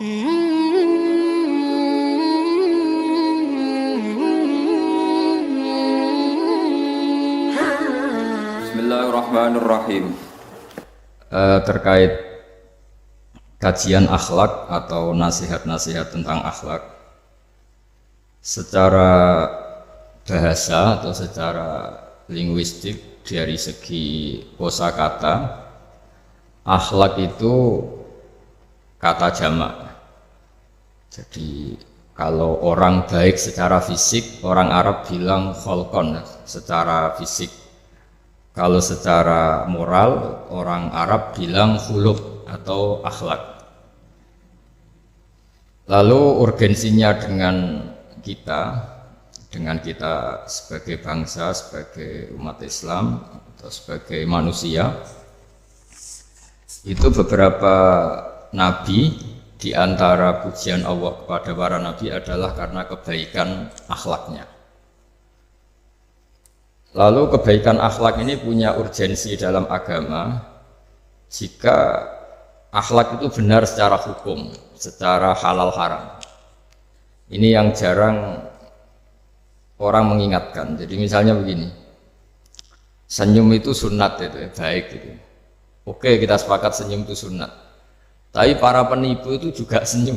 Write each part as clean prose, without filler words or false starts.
Bismillahirrahmanirrahim. Terkait kajian akhlak atau nasihat-nasihat tentang akhlak secara bahasa atau secara linguistik dari segi kosakata, akhlak itu kata jamak. Jadi kalau orang baik secara fisik, orang Arab bilang kholqon, secara fisik. Kalau secara moral, orang Arab bilang khuluq atau akhlak. Lalu urgensinya dengan kita sebagai bangsa, sebagai umat Islam atau sebagai manusia, itu beberapa nabi, di antara pujian Allah kepada para nabi adalah karena kebaikan akhlaknya. Lalu kebaikan akhlak ini punya urgensi dalam agama jika akhlak itu benar secara hukum, secara halal haram. Ini yang jarang orang mengingatkan. Jadi misalnya begini, senyum itu sunat, itu baik gitu. Oke, kita sepakat senyum itu sunat. Tapi para penipu itu juga senyum,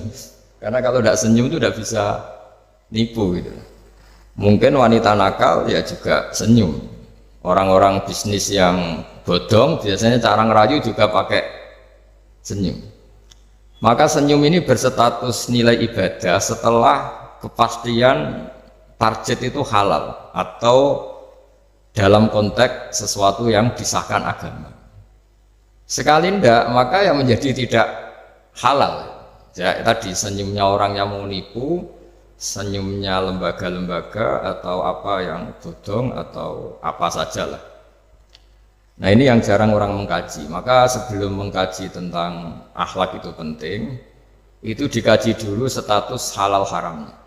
karena kalau tidak senyum itu tidak bisa nipu gitu. Mungkin wanita nakal ya juga senyum. Orang-orang bisnis yang bodong biasanya cara ngerayu juga pakai senyum. Maka senyum ini berstatus nilai ibadah setelah kepastian target itu halal atau dalam konteks sesuatu yang disahkan agama. Sekali ndak, maka yang menjadi tidak halal. Ya, tadi senyumnya orang yang mau nipu, senyumnya lembaga-lembaga atau apa yang bodong atau apa sajalah. Nah, ini yang jarang orang mengkaji. Maka sebelum mengkaji tentang akhlak itu penting, itu dikaji dulu status halal haramnya.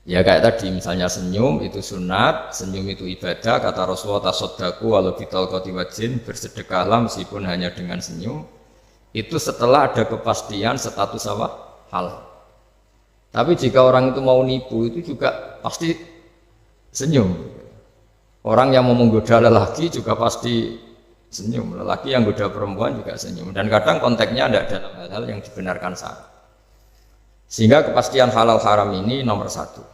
Ya kayak tadi misalnya senyum itu sunat, senyum itu ibadah, kata Rasulullah tasaddaku walau bitalqati wajhin, bersedekahlah meskipun hanya dengan senyum. Itu setelah ada kepastian status apa? Halal. Tapi jika orang itu mau nipu itu juga pasti senyum. Orang yang mau menggoda lelaki juga pasti senyum. Lelaki yang goda perempuan juga senyum. Dan kadang konteksnya tidak dalam hal-hal yang dibenarkan syarat. Sehingga kepastian halal haram ini nomor satu.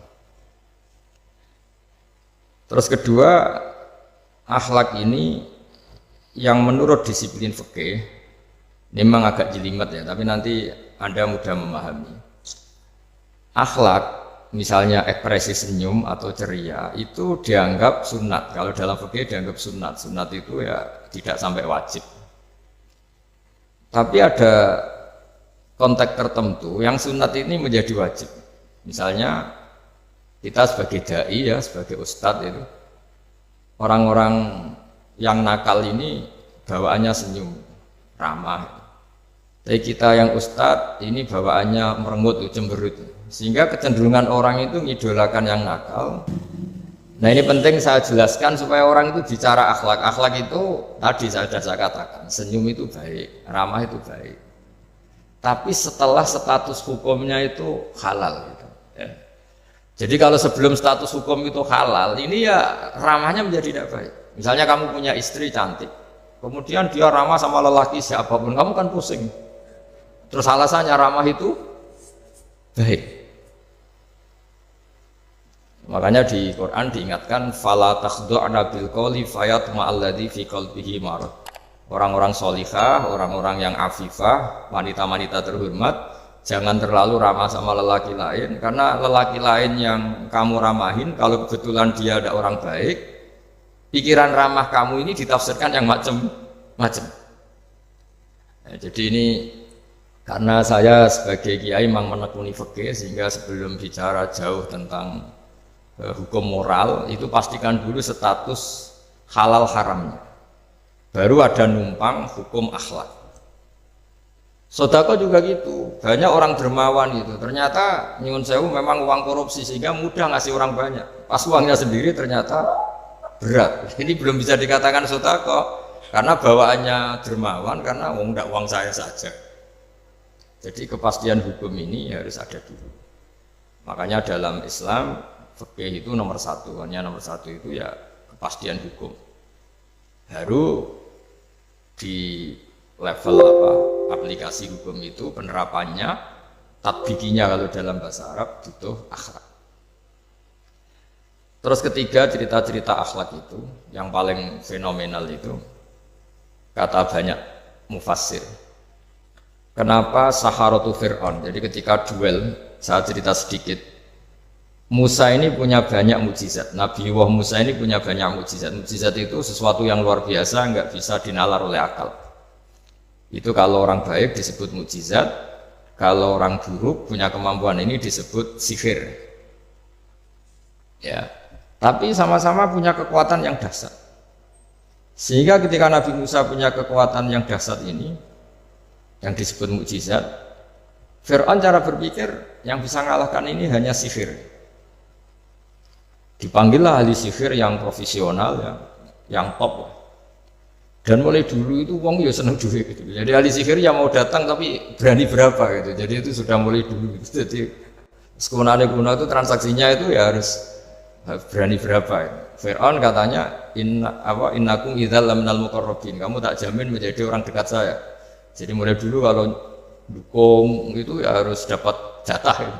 Terus kedua, akhlak ini yang menurut disiplin fikih, memang agak jelimet ya, tapi nanti Anda mudah memahami. Akhlak, misalnya ekspresi senyum atau ceria, itu dianggap sunat. Kalau dalam fikih dianggap sunat. Sunat itu ya tidak sampai wajib. Tapi ada konteks tertentu yang sunat ini menjadi wajib. Misalnya kita sebagai dai ya, sebagai ustadz itu, orang-orang yang nakal ini bawaannya senyum, ramah. Tapi kita yang ustadz ini bawaannya merengut, cemberut. Sehingga kecenderungan orang itu ngidolakan yang nakal. Nah ini penting saya jelaskan supaya orang itu bicara akhlak. Akhlak itu tadi saya katakan, senyum itu baik, ramah itu baik. Tapi setelah status hukumnya itu halal gitu, ya. Jadi kalau sebelum status hukum itu halal, ini ya ramahnya menjadi tidak baik. Misalnya kamu punya istri cantik, kemudian dia ramah sama lelaki siapapun, kamu kan pusing. Terus alasannya ramah itu baik. Makanya di Quran diingatkan fala takhdu'na bil qawli fayatma'alladzi fi qalbihi marad. Orang-orang solihah, orang-orang yang afifah, wanita-wanita terhormat, jangan terlalu ramah sama lelaki lain, karena lelaki lain yang kamu ramahin, kalau kebetulan dia ada orang baik, pikiran ramah kamu ini ditafsirkan yang macam-macam. Nah, jadi ini karena saya sebagai kiai memang menekuni fikih, sehingga sebelum bicara jauh tentang hukum moral, itu pastikan dulu status halal haramnya. Baru ada numpang hukum akhlak. Sodako juga gitu, banyak orang dermawan itu, ternyata nyuwun sewu memang uang korupsi sehingga mudah ngasih orang banyak. Pas uangnya sendiri ternyata berat. Ini belum bisa dikatakan sodako karena bawaannya dermawan, karena nggak uang saya saja. Jadi kepastian hukum ini harus ada dulu. Makanya dalam Islam fikih itu nomor satu, hanya nomor satu itu ya kepastian hukum. Baru di level apa aplikasi hukum itu penerapannya, tatbikinya kalau dalam bahasa Arab butuh akhlak. Terus ketiga cerita-cerita akhlak itu yang paling fenomenal itu kata banyak mufassir. Kenapa Saharatu Fir'aun? Jadi ketika duel, saya cerita sedikit. Musa ini punya banyak mukjizat. Nabi Musa ini punya banyak mukjizat. Mukjizat itu sesuatu yang luar biasa, nggak bisa dinalar oleh akal. Itu kalau orang baik disebut mukjizat, kalau orang buruk punya kemampuan ini disebut sihir. Ya, tapi sama-sama punya kekuatan yang dahsyat. Sehingga ketika Nabi Musa punya kekuatan yang dahsyat ini, yang disebut mukjizat, Fir'aun cara berpikir yang bisa mengalahkan ini hanya sihir. Dipanggillah ahli sihir yang profesional, yang top lah. Dan mulai dulu itu wong ya seneng duit gitu. Jadi ahli sihir yang mau datang tapi berani berapa gitu. Jadi itu sudah mulai dulu. Jadi sekunane kuno itu transaksinya itu ya harus berani berapa. Fir'aun katanya innakum idzal laminal muqarrabin. Kamu tak jamin menjadi orang dekat saya. Jadi mulai dulu kalau dukung itu ya harus dapat jatah gitu.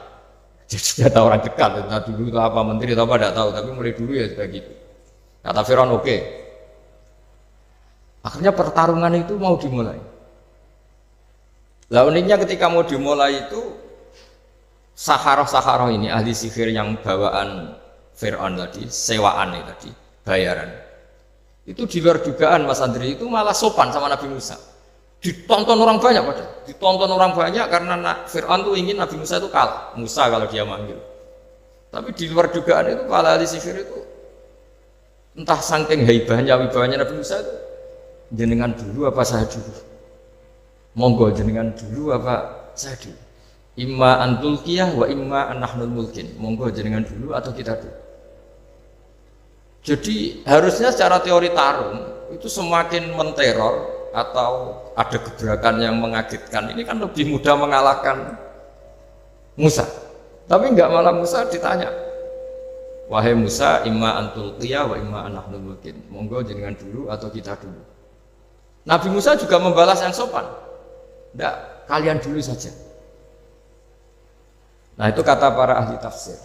Jadi jatah orang dekat, entah dulu itu apa menteri atau apa tidak tahu, tapi mulai dulu ya sudah gitu. Kata Fir'aun oke. Akhirnya pertarungan itu mau dimulai. Lah uniknya ketika mau dimulai itu Saharoh ini ahli sihir yang bawaan Fir'aun tadi, sewaan tadi, bayaran. Itu di luar dugaan Mas Andri itu malah sopan sama Nabi Musa. Ditonton orang banyak padahal. Ditonton orang banyak karena Fir'aun tuh ingin Nabi Musa itu kalah. Musa kalau dia manggil. Tapi di luar dugaan itu para ahli sihir itu entah saking wibahnya Nabi Musa itu, jenengan dulu apa saya dulu? Monggo jenengan dulu apa saya dulu? Imma antulkiyah wa imma anahnul mulkin. Monggo jenengan dulu atau kita dulu. Jadi harusnya secara teori tarung itu semakin menteror atau ada gebrakan yang mengagetkan ini kan lebih mudah mengalahkan Musa. Tapi enggak, malah Musa ditanya, wahai Musa, imma antulqiyah wa imma anahnul mulkin. Monggo jenengan dulu atau kita dulu. Nabi Musa juga membalas yang sopan, enggak, kalian dulu saja. Nah itu kata para ahli tafsir,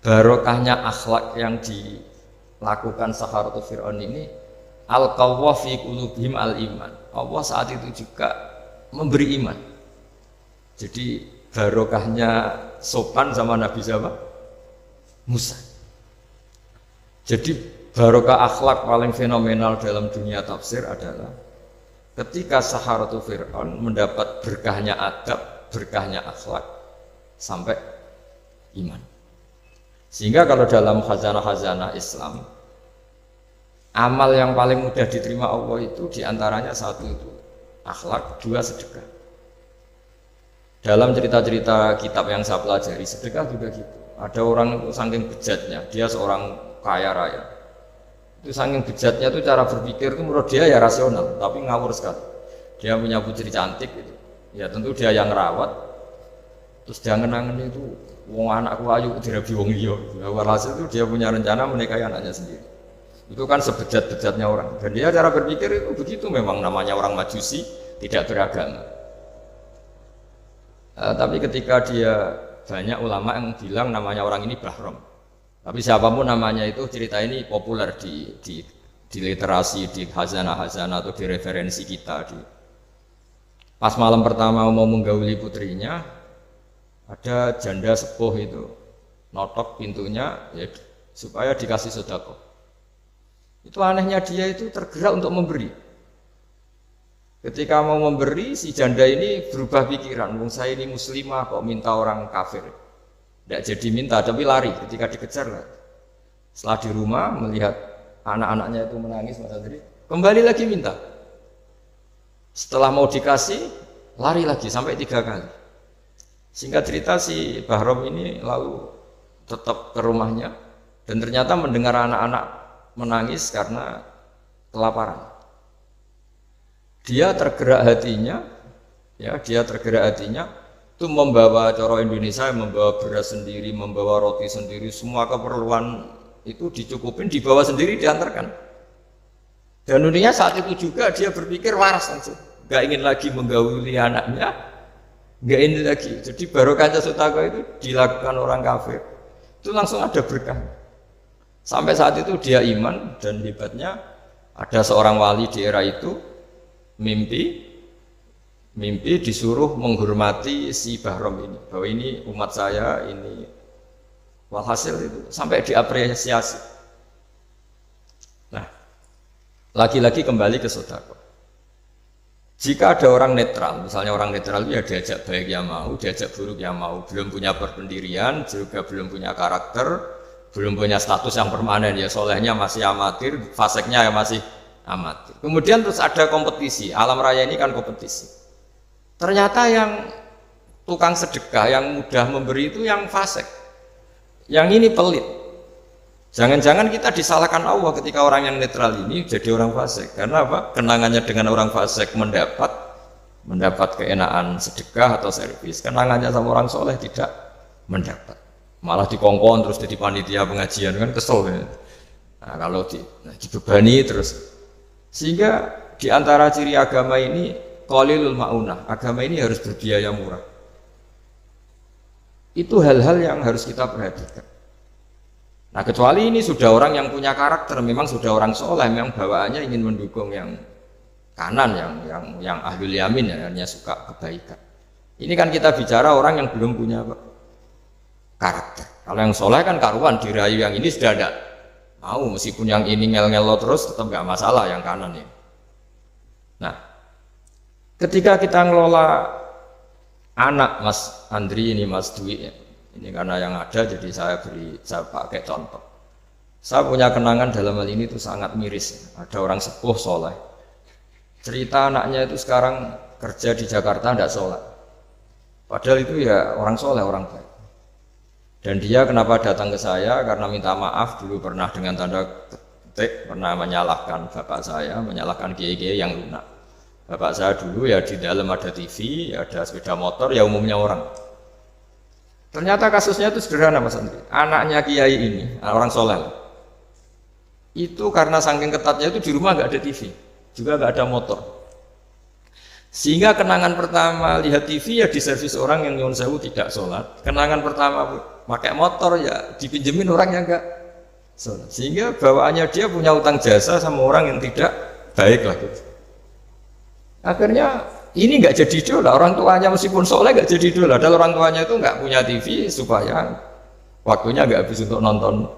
barokahnya akhlak yang dilakukan Saharatu Fir'aun ini, al-qawwa fi qulubihim al-iman. Allah saat itu juga memberi iman. Jadi barokahnya sopan sama Nabi siapa? Musa. Jadi barokah akhlak paling fenomenal dalam dunia tafsir adalah ketika Saharatu Fir'aun mendapat berkahnya adab, berkahnya akhlak sampai iman. Sehingga kalau dalam khazanah-khazanah Islam, amal yang paling mudah diterima Allah itu diantaranya satu itu akhlak, dua sedekah. Dalam cerita-cerita kitab yang saya pelajari, sedekah juga gitu. Ada orang itu saking bejatnya, dia seorang kaya raya. Itu saking bejatnya itu cara berpikir itu menurut dia ya rasional, tapi ngawur sekali. Dia punya putri cantik gitu. Ya tentu dia yang rawat. Terus dia ngenangan itu, wong anakku ayu dirabi wong liya. Walhasil itu dia punya rencana menikahi anaknya sendiri. Itu kan sebejat-bejatnya orang. Dan dia cara berpikir itu begitu, memang namanya orang Majusi, tidak beragama. Tapi ketika dia, banyak ulama yang bilang namanya orang ini Bahrom. Tapi siapapun namanya itu, cerita ini populer di literasi, di khazanah-khazanah atau di referensi kita. Pas malam pertama mau menggauli putrinya, ada janda sepuh itu notok pintunya ya, supaya dikasih sedekah. Itu anehnya dia itu tergerak untuk memberi. Ketika mau memberi, si janda ini berubah pikiran, saya ini muslimah kok minta orang kafir. Tidak jadi minta, tapi lari ketika dikejar. Setelah di rumah melihat anak-anaknya itu menangis, Mas Andri, kembali lagi minta. Setelah mau dikasih, lari lagi sampai 3 kali. Singkat cerita si Bahrom ini lalu tetap ke rumahnya dan ternyata mendengar anak-anak menangis karena kelaparan. Dia tergerak hatinya Ya, dia tergerak hatinya itu membawa cara Indonesia, membawa beras sendiri, membawa roti sendiri, semua keperluan itu dicukupin, dibawa sendiri, diantarkan. Dan uniknya saat itu juga dia berpikir waras langsung, nggak ingin lagi menggauli anaknya, nggak ingin lagi. Jadi barokahnya sodako itu dilakukan orang kafir, itu langsung ada berkah. Sampai saat itu dia iman, dan hebatnya ada seorang wali di era itu mimpi disuruh menghormati si Bahrom ini, bahwa ini umat saya, ini walhasil itu sampai diapresiasi. Nah, lagi-lagi kembali ke sodako. Jika ada orang netral, misalnya orang netral itu ya diajak baik ya mau, diajak buruk ya mau, belum punya perpendirian, juga belum punya karakter, belum punya status yang permanen, ya solehnya masih amatir, faseknya ya masih amatir. Kemudian terus ada kompetisi, alam raya ini kan kompetisi. Ternyata yang tukang sedekah, yang mudah memberi itu yang fasek, yang ini pelit. Jangan-jangan kita disalahkan Allah ketika orang yang netral ini jadi orang fasik. Karena apa? Kenangannya dengan orang fasik mendapat keenaan sedekah atau servis. Kenangannya sama orang soleh tidak mendapat. Malah dikongkon terus jadi panitia pengajian, kan kesel. Ya. Nah, kalau dibebani terus. Sehingga di antara ciri agama ini qalilul maunah. Agama ini harus berbiaya murah. Itu hal-hal yang harus kita perhatikan. Nah, kecuali ini sudah orang yang punya karakter, memang sudah orang soleh, memang bawaannya ingin mendukung yang kanan, yang ahlul yamin, yang hanya suka kebaikan. Ini kan kita bicara orang yang belum punya karakter. Kalau yang soleh kan karuan, dirayu yang ini sudah ada mau, meskipun yang ini ngel-ngelo terus tetap nggak masalah yang kanan ini. Nah, ketika kita ngelola anak Mas Andri ini, Mas Dwi ya, ini karena yang ada jadi saya pakai contoh. Saya punya kenangan dalam hal ini itu sangat miris. Ada orang sepuh soleh, cerita anaknya itu sekarang kerja di Jakarta tidak sholat, padahal itu ya orang soleh, orang baik. Dan dia kenapa datang ke saya? Karena minta maaf dulu pernah dengan tanda ketik pernah menyalahkan bapak saya, menyalahkan kiai-kiai yang lunak. Bapak saya dulu ya di dalam ada TV, ada sepeda motor, ya umumnya orang. Ternyata kasusnya itu sederhana Mas Andri. Anaknya kiai ini, orang soleh, itu karena saking ketatnya itu di rumah nggak ada TV, juga nggak ada motor. Sehingga kenangan pertama lihat TV ya diservis orang yang nyuwun sewu tidak sholat. Kenangan pertama pakai motor ya dipinjemin orang yang nggak sholat. Sehingga bawaannya dia punya utang jasa sama orang yang tidak baik lah gitu. Akhirnya ini nggak jadi idola, orang tuanya meskipun soleh nggak jadi idola. Dan orang tuanya itu nggak punya TV supaya waktunya nggak habis untuk nonton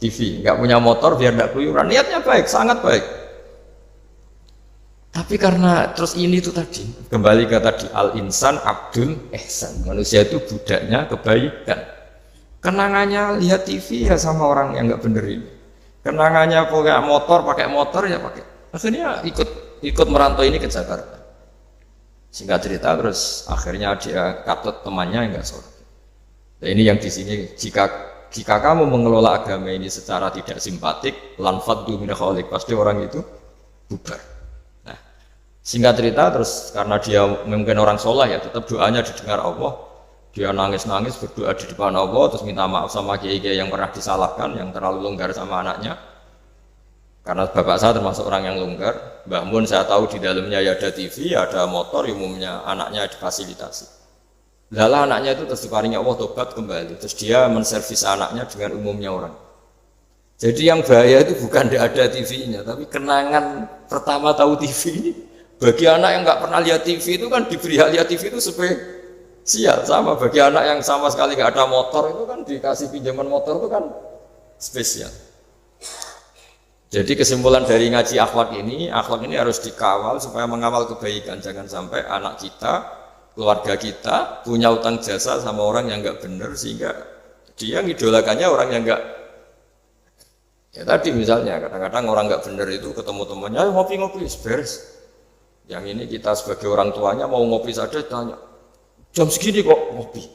TV, nggak punya motor biar nggak keluyuran. Niatnya baik, sangat baik. Tapi karena terus ini tuh tadi kembali ke tadi al insan abdul ihsan, manusia itu budaknya kebaikan. Kenangannya lihat TV ya sama orang yang nggak bener ini. Kenangannya pakai motor ya pakai. Akhirnya ikut merantau ini ke Jakarta. Singkat cerita terus akhirnya dia katut temannya enggak sholat. Nah, ini yang di sini jika kamu mengelola agama ini secara tidak simpatik, lanfaddu min khaliq, pasti orang itu bubar. Nah, singkat cerita terus karena dia mungkin orang soleh ya tetap doanya didengar Allah. Dia nangis-nangis berdoa di depan Allah terus minta maaf sama kiai-kiai yang pernah disalahkan, yang terlalu longgar sama anaknya. Karena bapak saya termasuk orang yang longgar, Mbah Mun saya tahu di dalamnya ya ada TV, ada motor, umumnya anaknya difasilitasi. Lalu anaknya itu terus diparingi Allah tobat kembali, terus dia menservis anaknya dengan umumnya orang. Jadi yang bahaya itu bukan tidak ada TV-nya, tapi kenangan pertama tahu TV ini. Bagi anak yang nggak pernah lihat TV itu kan diberi hak lihat TV itu spesial, sama bagi anak yang sama sekali nggak ada motor itu kan dikasih pinjaman motor itu kan spesial. Jadi kesimpulan dari ngaji akhlak ini harus dikawal supaya mengawal kebaikan. Jangan sampai anak kita, keluarga kita punya utang jasa sama orang yang nggak benar sehingga dia ngidolakannya orang yang nggak. Ya tadi misalnya kadang-kadang orang nggak benar itu ketemu temannya, ayo ngopi-ngopi, beres. Yang ini kita sebagai orang tuanya mau ngopi saja tanya, jam segini kok ngopi?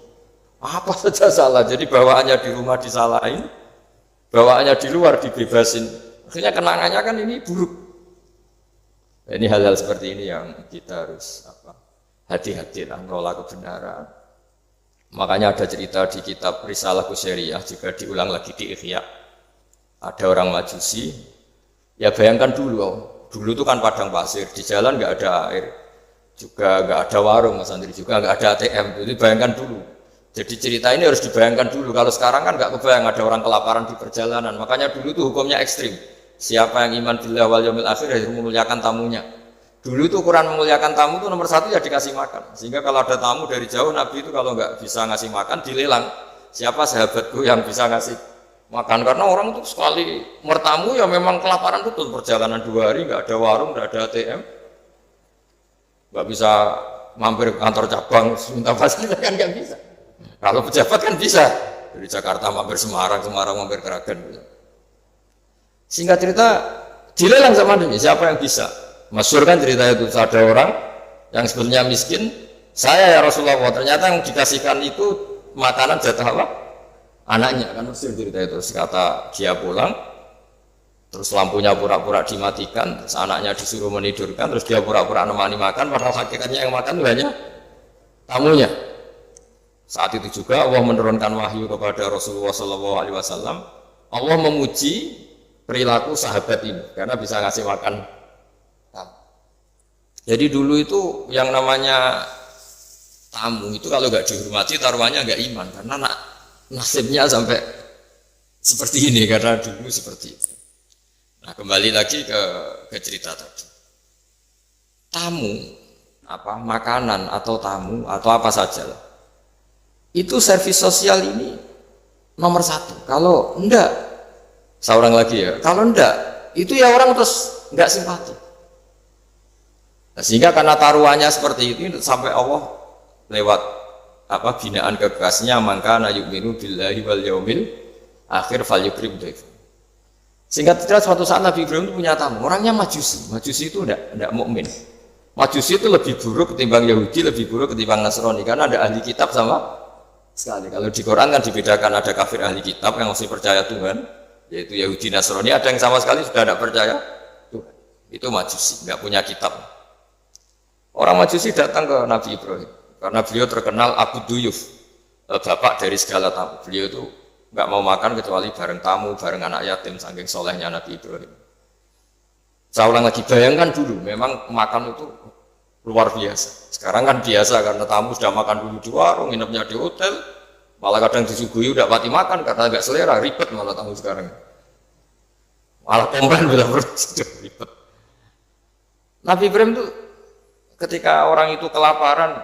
Apa saja salah. Jadi bawaannya di rumah disalahin, bawaannya di luar dibebasin. Akhirnya kenangannya kan ini buruk. Ini hal-hal seperti ini yang kita harus hati-hatilah menolak kebenaran. Makanya ada cerita di kitab Risalah Qusyariyah juga diulang lagi di Ihya. Ada orang Majusi, ya bayangkan dulu tuh kan padang pasir, di jalan nggak ada air, juga nggak ada warung, Mas Andri, juga nggak ada ATM. Jadi bayangkan dulu. Jadi cerita ini harus dibayangkan dulu. Kalau sekarang kan nggak kebayang ada orang kelaparan di perjalanan. Makanya dulu tuh hukumnya ekstrim. Siapa yang iman billah wal yaumil akhir harus memuliakan tamunya. Dulu itu ukuran memuliakan tamu itu nomor satu ya dikasih makan. Sehingga kalau ada tamu dari jauh, Nabi itu kalau nggak bisa ngasih makan dilelang. Siapa sahabatku yang bisa ngasih makan? Karena orang itu sekali bertamu ya memang kelaparan betul. Perjalanan 2 hari nggak ada warung, nggak ada ATM, nggak bisa mampir ke kantor cabang minta fasilitas kan nggak bisa. Kalau pejabat kan bisa dari Jakarta mampir Semarang mampir Kragen. Singkat cerita dilelang sama Nabi. Siapa yang bisa? Masyhur kan cerita itu, ada orang yang sebetulnya miskin, saya ya Rasulullah, ternyata yang dikasihkan itu makanan jatah apa? Anaknya, kan masyhur cerita itu. Kata dia pulang, terus lampunya pura-pura dimatikan, terus anaknya disuruh menidurkan, terus dia pura-pura nemani makan, padahal hakikatnya yang makan banyak tamunya. Saat itu juga Allah menurunkan wahyu kepada Rasulullah SAW. Allah memuji perilaku sahabat ini karena bisa ngasih makan. Jadi dulu itu yang namanya tamu itu kalau nggak dihormati taruhannya nggak iman, karena nasibnya sampai seperti ini karena dulu seperti itu. Nah kembali lagi ke cerita tadi. Tamu apa makanan atau tamu atau apa saja lah, itu servis sosial ini nomor satu. Kalau enggak, seorang lagi ya, kalau enggak itu ya orang terus enggak simpati. Nah, sehingga karena taruhannya seperti itu sampai Allah lewat apa binaan kekasihnya, maka na yu'minu billahi wal yaumil akhir falyukrim dhaif. Sehingga tidak suatu saat Nabi Ibrahim itu punya tamu, orangnya Majusi. Majusi itu enggak mukmin. Majusi itu lebih buruk ketimbang Yahudi, lebih buruk ketimbang Nasrani karena ada ahli kitab sama sekali. Kalau di Quran kan dibedakan, ada kafir ahli kitab yang masih percaya Tuhan, yaitu Yahudi Nasrani, ada yang sama sekali sudah tidak percaya Tuhan. Itu Majusi, nggak punya kitab. Orang Majusi datang ke Nabi Ibrahim karena beliau terkenal Abu Duyuf, bapak dari segala tamu. Beliau itu nggak mau makan kecuali bareng tamu, bareng anak yatim, saking solehnya Nabi Ibrahim. Saya ulang lagi, bayangkan dulu, memang makan itu luar biasa. Sekarang kan biasa karena tamu sudah makan dulu di warung, nginepnya di hotel, malah kadang disuguhi udah pati makan karena nggak selera, ribet malah tamu sekarang. Malah komplain bila ribet. Nabi Ibrahim itu ketika orang itu kelaparan,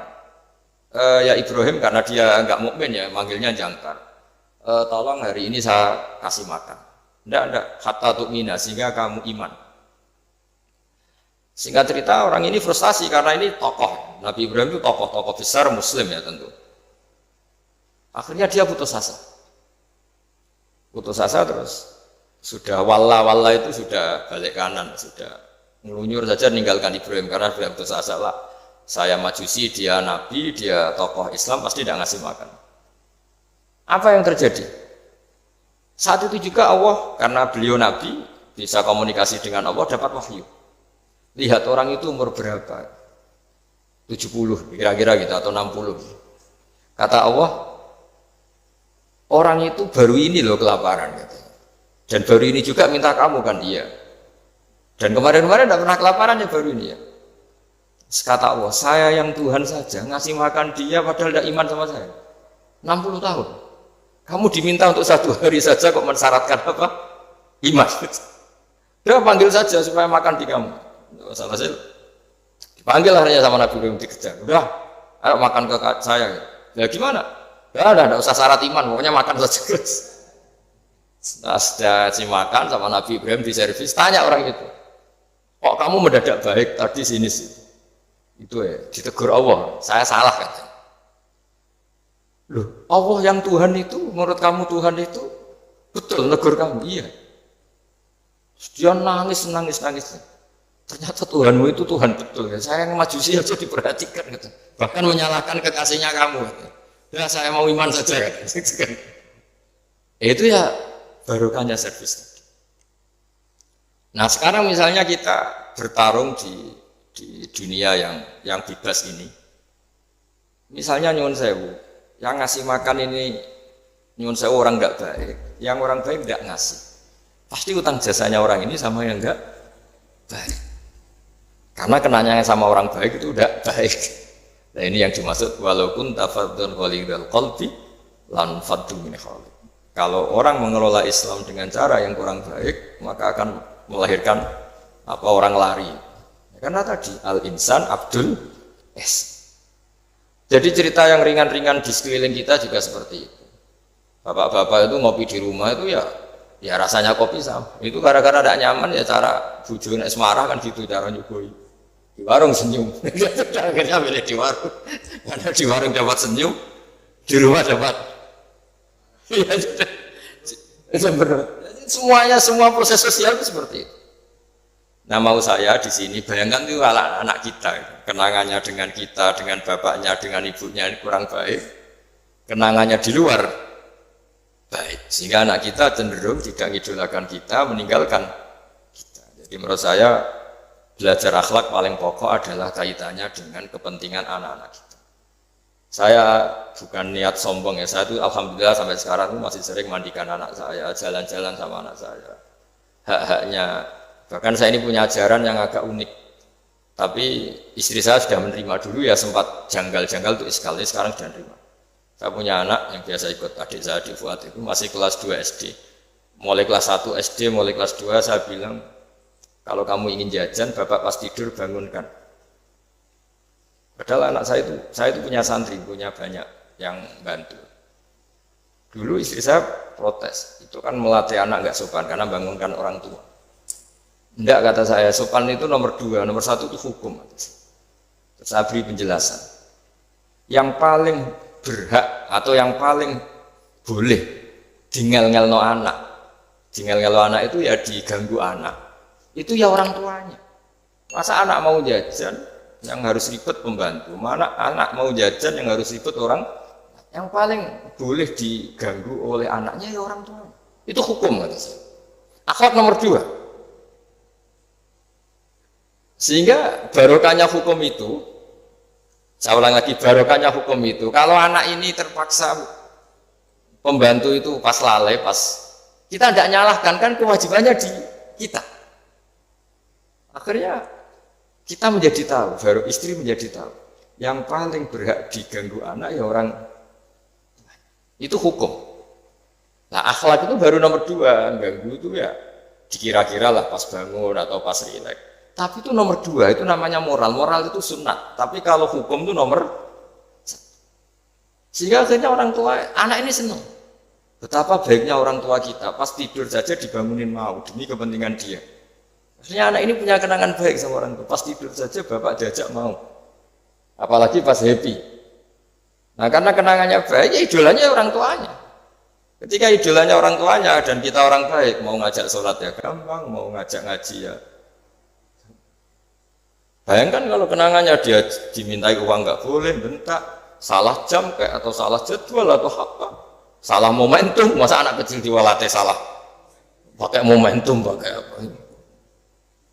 ya Ibrahim karena dia nggak mukmin ya, manggilnya jangkar. Tolong hari ini saya kasih makan. Enggak, hatta tu'mina, sehingga kamu iman. Singkat cerita orang ini frustasi karena ini tokoh. Nabi Ibrahim itu tokoh besar Muslim ya tentu. Akhirnya dia putus asa. Putus asa terus sudah walla itu sudah balik kanan, sudah ngelunyur saja meninggalkan Ibrahim karena sudah putus asa lah. Saya Majusi, dia Nabi, dia tokoh Islam, pasti tidak ngasih makan. Apa yang terjadi? Saat itu juga Allah, karena beliau Nabi, bisa komunikasi dengan Allah, dapat wahyu. Lihat orang itu umur berapa? 70 kira-kira gitu atau 60. Kata Allah, orang itu baru ini loh kelaparan gitu. Dan baru ini juga minta kamu kan, iya. Dan kemarin-kemarin tidak pernah kelaparan ya baru ini ya. Kata Allah, saya yang Tuhan saja ngasih makan dia padahal tidak iman sama saya. 60 tahun. Kamu diminta untuk 1 hari saja kok mensyaratkan apa? Iman. Dia panggil saja supaya makan di kamu. Salah saya dipanggil akhirnya sama Nabi Ibrahim, dikejar. Udah, ayo makan ke saya. Ya gimana? Ya udah, usah syarat iman, pokoknya makan saja. Nah, sudah makan sama Nabi Ibrahim di servis, tanya orang itu, kok kamu mendadak baik tadi sini sih? Itu ya, ditegur Allah, saya salah kan? Loh, Allah yang Tuhan itu, menurut kamu Tuhan itu betul negur kamu? Iya. Dia nangis. Ternyata Tuhanmu itu Tuhan betul ya. Saya yang Majusi aja diperhatikan gitu. Bahkan menyalahkan kekasihnya kamu. Gitu. Ya saya mau iman saja gitu. Itu ya barokahnya servis. Nah sekarang misalnya kita bertarung di dunia yang bebas ini. Misalnya nyuwun sewu, yang ngasih makan ini nyuwun sewu orang nggak baik, yang orang baik nggak ngasih. Pasti utang jasanya orang ini sama yang nggak baik. Karena kenanya sama orang baik itu udah baik. Nah ini yang dimaksud walaupun tafadzun ghalidhal qalbi lan faddu min khaliq. Kalau orang mengelola Islam dengan cara yang kurang baik, maka akan melahirkan orang lari. Karena tadi al-insan abdul es. Jadi cerita yang ringan-ringan di sekeliling kita juga seperti itu. Bapak-bapak itu ngopi di rumah itu ya rasanya kopi sama. Itu gara-gara tidak nyaman ya cara bujune semarah kan gitu cara nyugoi. Di warung senyum. Akhirnya milih di warung. Karena di warung dapat senyum, di rumah dapat. Ya sudah. Semuanya semua proses sosial itu seperti itu. Nah mau saya di sini bayangkan itu anak kita kenangannya dengan kita, dengan bapaknya, dengan ibunya ini kurang baik, kenangannya di luar baik, sehingga anak kita cenderung tidak mengidolakan kita, meninggalkan kita. Jadi menurut saya belajar akhlak paling pokok adalah kaitannya dengan kepentingan anak-anak kita. Saya bukan niat sombong ya, saya itu alhamdulillah sampai sekarang masih sering mandikan anak saya, jalan-jalan sama anak saya. Hak-haknya. Bahkan saya ini punya ajaran yang agak unik. Tapi istri saya sudah menerima dulu ya sempat janggal-janggal untuk sekali sekarang sudah menerima. Saya punya anak yang biasa ikut adik saya di Fuad itu masih kelas 2 SD. Mulai kelas 1 SD, mulai kelas 2 saya bilang kalau kamu ingin jajan, bapak pas tidur bangunkan. Padahal anak saya itu punya santri, punya banyak yang bantu. Dulu istri saya protes, itu kan melatih anak nggak sopan karena bangunkan orang tua. Enggak, kata saya, sopan itu nomor 2, nomor 1 itu hukum. Terus saya beri penjelasan. Yang paling berhak atau yang paling boleh dingel-ngelno anak, dingel-ngelno anak itu ya diganggu anak, itu ya orang tuanya. Masa anak mau jajan yang harus ribet pembantu, mana anak mau jajan yang harus ribet orang, yang paling boleh diganggu oleh anaknya ya orang tuanya. Itu hukum, kata saya. Akhlak nomor 2. Sehingga barokahnya hukum itu, saya ulang lagi, barokahnya hukum itu, kalau anak ini terpaksa pembantu itu pas lalai, kita tidak nyalahkan, kan kewajibannya di kita. Akhirnya kita menjadi tahu, baru istri menjadi tahu, yang paling berhak diganggu anak ya orang, itu hukum. Nah akhlak itu baru nomor 2, ganggu itu ya dikira-kira lah pas bangun atau pas rileks. Tapi itu nomor 2, itu namanya moral. Moral itu sunat. Tapi kalau hukum itu nomor 1. Sehingga akhirnya orang tua, anak ini senang. Betapa baiknya orang tua kita, pas tidur saja dibangunin mau, demi kepentingan dia. Akhirnya anak ini punya kenangan baik sama orang tua. Pas tidur saja bapak diajak mau. Apalagi pas happy. Nah karena kenangannya baik, ya idolanya orang tuanya. Ketika idolanya orang tuanya dan kita orang baik, mau ngajak sholat ya gampang, mau ngajak ngaji ya. Bayangkan kalau kenangannya dia dimintai uang nggak boleh, bentak, salah jam kayak atau salah jadwal atau apa, salah momentum, masa anak kecil diwalate salah, pakai momentum pakai apa?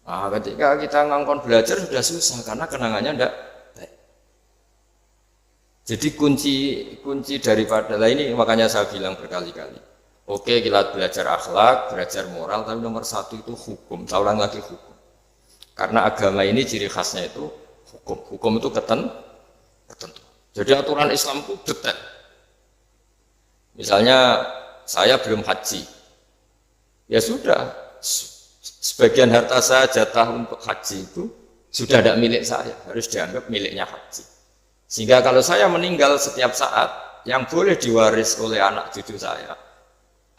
Nah, ketika kita ngangkon belajar sudah susah karena kenangannya enggak baik. Jadi kunci daripada ini makanya saya bilang berkali-kali. Oke, kita belajar akhlak, belajar moral, tapi nomor 1 itu hukum. Saya ulang lagi hukum. Karena agama ini ciri khasnya itu hukum. Hukum itu ketentu. Jadi aturan Islam itu detail. Misalnya saya belum haji. Ya sudah, sebagian harta saya jatah untuk haji itu sudah tidak milik saya, harus dianggap miliknya haji. Sehingga kalau saya meninggal setiap saat, yang boleh diwaris oleh anak cucu saya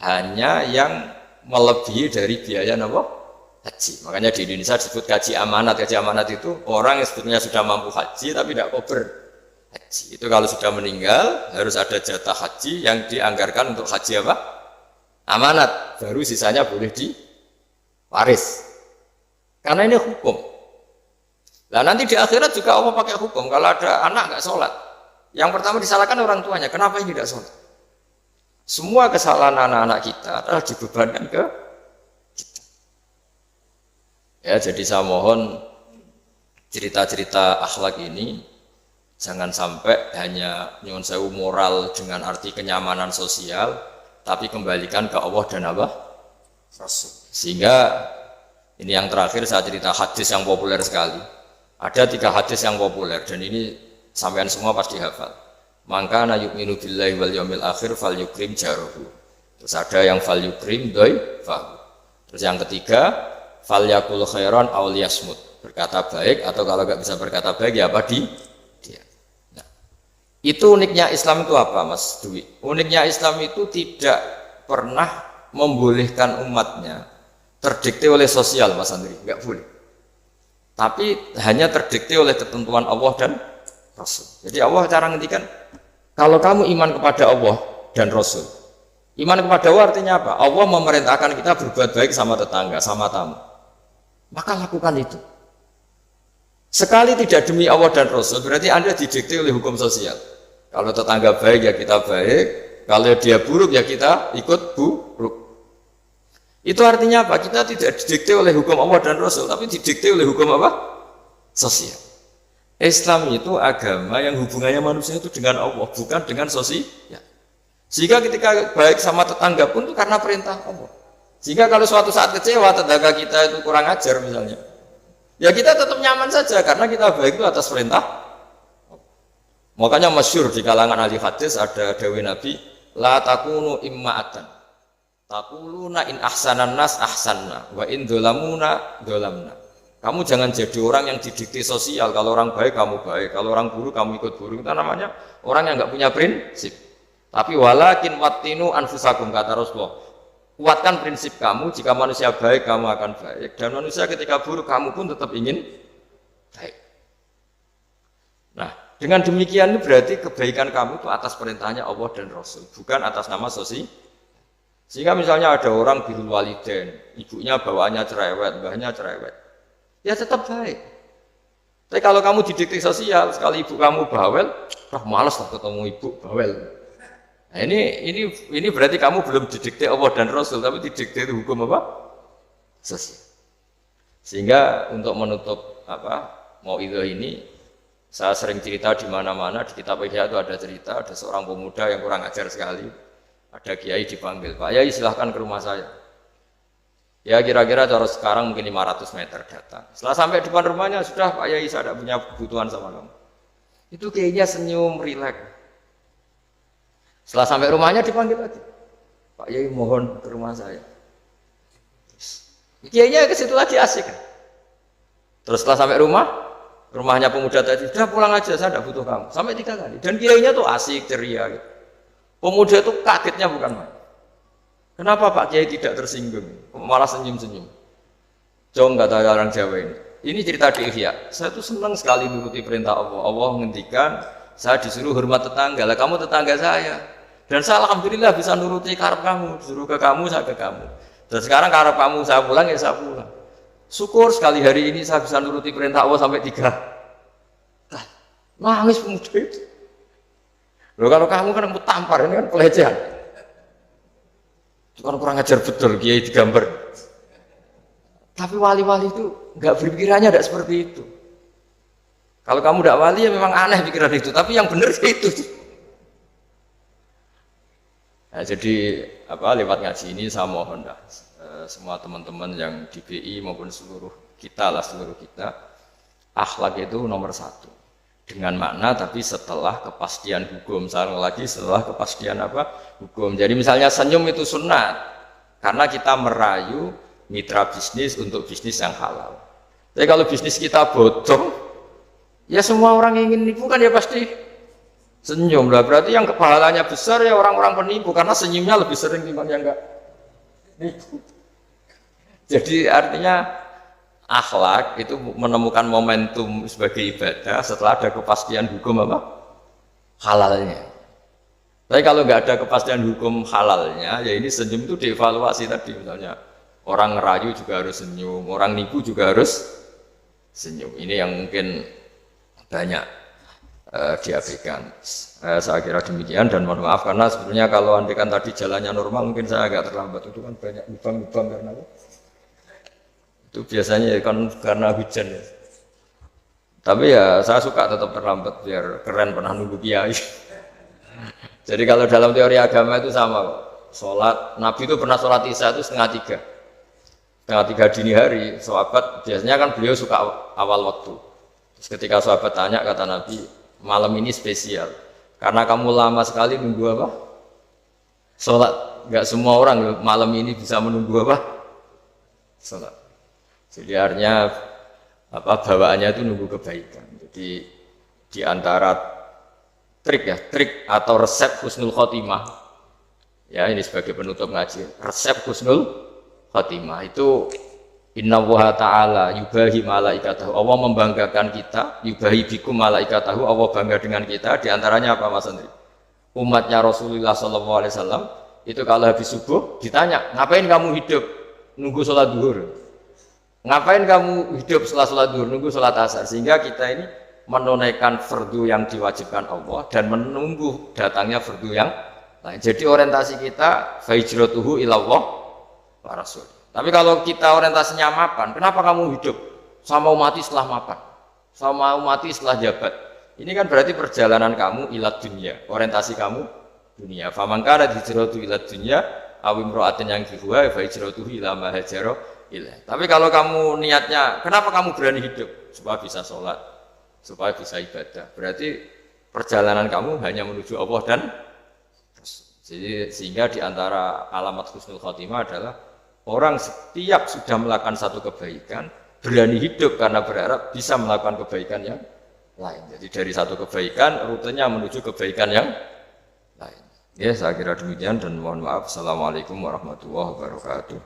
hanya yang melebihi dari biaya haji. Makanya di Indonesia disebut gaji amanat. Gaji amanat itu orang yang sebetulnya sudah mampu haji tapi tidak cover haji. Itu kalau sudah meninggal harus ada jatah haji yang dianggarkan untuk haji apa? Amanat. Baru sisanya boleh diwaris. Karena ini hukum. Nah nanti di akhirat juga Allah pakai hukum. Kalau ada anak nggak sholat, yang pertama disalahkan orang tuanya. Kenapa ini tidak sholat? Semua kesalahan anak-anak kita adalah dibebankan ke ya, jadi saya mohon cerita-cerita akhlak ini Jangan sampai hanya nyuwun sewu moral dengan arti kenyamanan sosial, tapi kembalikan ke Allah dan apa? Rasul. Sehingga ini yang terakhir saya cerita hadis yang populer sekali. Ada 3 hadis yang populer dan ini sampean semua pasti hafal. Maka na yu'minu billahi wal yaumil akhir fal yukrim jarahu. Terus ada yang fal yukrim dhaifahu. Terus yang ketiga fal yakul khairan aw liyasmut. Berkata baik atau kalau nggak bisa berkata baik ya apa dia. Nah, itu uniknya Islam itu apa Mas Dwi? Uniknya Islam itu tidak pernah membolehkan umatnya terdikte oleh sosial Mas Andri, nggak boleh. Tapi hanya terdikte oleh ketentuan Allah dan Rasul. Jadi Allah cara ngendikan, kalau kamu iman kepada Allah dan Rasul, iman kepada Allah artinya apa? Allah memerintahkan kita berbuat baik sama tetangga, sama tamu. Maka lakukan itu. Sekali tidak demi Allah dan Rasul, berarti Anda didikte oleh hukum sosial. Kalau tetangga baik ya kita baik, kalau dia buruk ya kita ikut buruk. Itu artinya apa? Kita tidak didikte oleh hukum Allah dan Rasul, tapi didikte oleh hukum apa? Sosial. Islam itu agama yang hubungannya manusia itu dengan Allah, bukan dengan sosial. Sehingga ketika baik sama tetangga pun itu karena perintah Allah. Sehingga kalau suatu saat kecewa tetangga kita itu kurang ajar misalnya, ya kita tetap nyaman saja karena kita baik itu atas perintah. Makanya masyhur di kalangan ahli hadis ada dawuh Nabi, la takunu imma'atan. Taquluna in ahsanan nas ahsanna wa in dolamuna dolamna. Kamu jangan jadi orang yang didikte sosial. Kalau orang baik kamu baik, kalau orang buruk kamu ikut buruk. Itu namanya orang yang nggak punya prinsip. Tapi walakin wattinu anfusakum, kata Rasulullah. Kuatkan prinsip kamu, jika manusia baik kamu akan baik, dan manusia ketika buruk kamu pun tetap ingin baik. Nah, dengan demikian itu berarti kebaikan kamu itu atas perintahnya Allah dan Rasul, bukan atas nama sosial. Sehingga misalnya ada orang birrul walidain, ibunya bawaannya cerewet, mbahnya cerewet, ya tetap baik. Tapi kalau kamu didikte sosial, sekali ibu kamu bawel, malas lah ketemu ibu bawel. Nah, ini berarti kamu belum didikte Allah dan Rasul, tapi didikte hukum apa? Sosial. Sehingga untuk menutup mauidhah ini, saya sering cerita di mana-mana di kitab Ihya itu ada cerita, ada seorang pemuda yang kurang ajar sekali. Ada kiai dipanggil, Pak Yai silahkan ke rumah saya. Ya kira-kira cara sekarang mungkin 500 meter datang. Setelah sampai depan rumahnya, sudah Pak Yai saya tidak punya kebutuhan sama kamu. Itu kiainya senyum, rileks. Setelah sampai rumahnya dipanggil lagi, Pak Yai mohon ke rumah saya. Kiainya ke situ lagi asik. Terus setelah sampai rumahnya pemuda tadi, sudah pulang aja saya tidak butuh kamu. Sampai 3 kali. Dan kiainya tuh asik, ceria gitu. Pemuda itu kagetnya bukan main. Kenapa Pak Kiai tidak tersinggung, malah senyum-senyum? Jong kata orang Jawa ini. Ini cerita di Ihya. Saya tuh senang sekali menuruti perintah Allah. Allah menghentikan, saya disuruh hormat tetangga. Lah kamu tetangga saya. Dan saya alhamdulillah bisa nuruti karep kamu. Disuruh ke kamu, saya ke kamu. Dan sekarang karep kamu saya pulang ya saya pulang. Syukur sekali hari ini saya bisa nuruti perintah Allah sampai 3. Nangis pemuda itu. Loh kalau kamu kan tampar, ini kan pelecehan. Itu kan kurang ajar betul, kiai digambar. Tapi wali-wali itu nggak berpikirannya tidak seperti itu. Kalau kamu tidak wali ya memang aneh pikiran itu, tapi yang benar itu. Nah, jadi lewat ngaji ini saya mohon semua teman-teman yang di BI maupun seluruh kita, akhlak itu nomor 1. Dengan makna tapi setelah kepastian hukum, setelah kepastian hukum. Jadi misalnya senyum itu sunat karena kita merayu mitra bisnis untuk bisnis yang halal. Tapi kalau bisnis kita bodong, ya semua orang yang ingin nipu kan ya pasti senyum lah. Berarti yang pahalanya besar ya orang-orang penipu karena senyumnya lebih sering dibanding yang enggak nipu. Jadi artinya akhlak itu menemukan momentum sebagai ibadah setelah ada kepastian hukum halalnya. Tapi kalau nggak ada kepastian hukum halalnya, ya ini senyum itu dievaluasi tadi. Misalnya orang ngerayu juga harus senyum, orang nipu juga harus senyum. Ini yang mungkin banyak diabaikan. Saya kira demikian dan mohon maaf karena sebenarnya kalau andikan tadi jalannya normal mungkin saya agak terlambat. Itu kan banyak lubang-lubang karena itu biasanya kan karena hujan ya. Tapi ya saya suka tetap terlambat biar keren pernah nunggu kiai. Jadi kalau dalam teori agama itu sama kok. Sholat, Nabi itu pernah sholat isya itu setengah tiga dini hari. Sahabat biasanya kan beliau suka awal waktu. Terus ketika sahabat tanya kata Nabi, malam ini spesial karena kamu lama sekali nunggu apa? Sholat. Nggak semua orang malam ini bisa menunggu apa? Sholat. Jadi artinya apa bawaannya itu nunggu kebaikan. Jadi di antara trik atau resep husnul khotimah, ya ini sebagai penutup ngaji, resep husnul khotimah itu innallaha ta'ala yubahi malaikatahu, Allah membanggakan kita, yubahi bikum malaikatahu, Allah bangga dengan kita. Di antaranya apa Mas Andri? Umatnya Rasulullah SAW itu kalau habis subuh ditanya, ngapain kamu hidup nunggu sholat duhur? Ngapain kamu hidup setelah sholat duhur nunggu sholat asar? Sehingga kita ini menunaikan fardu yang diwajibkan Allah dan menunggu datangnya fardu yang lain. Jadi orientasi kita fahijratuhu ilallah wa rasul. Tapi kalau kita orientasinya mapan, kenapa kamu hidup? Sama mati setelah mapan, sama mati setelah jabat. Ini kan berarti perjalanan kamu ilat dunia, orientasi kamu dunia. Faman kana hijratu ilat dunia aw imra'atin yang kihuwa fahijratuhu ila ma hajara ilaih. Tapi kalau kamu niatnya, kenapa kamu berani hidup? Supaya bisa sholat, supaya bisa ibadah. Berarti perjalanan kamu hanya menuju Allah dan jadi sehingga diantara alamat husnul khotimah adalah orang setiap sudah melakukan satu kebaikan berani hidup karena berharap bisa melakukan kebaikan yang lain. Jadi dari satu kebaikan rutenya menuju kebaikan yang lain. Ya saya kira demikian dan mohon maaf. Assalamualaikum warahmatullahi wabarakatuh.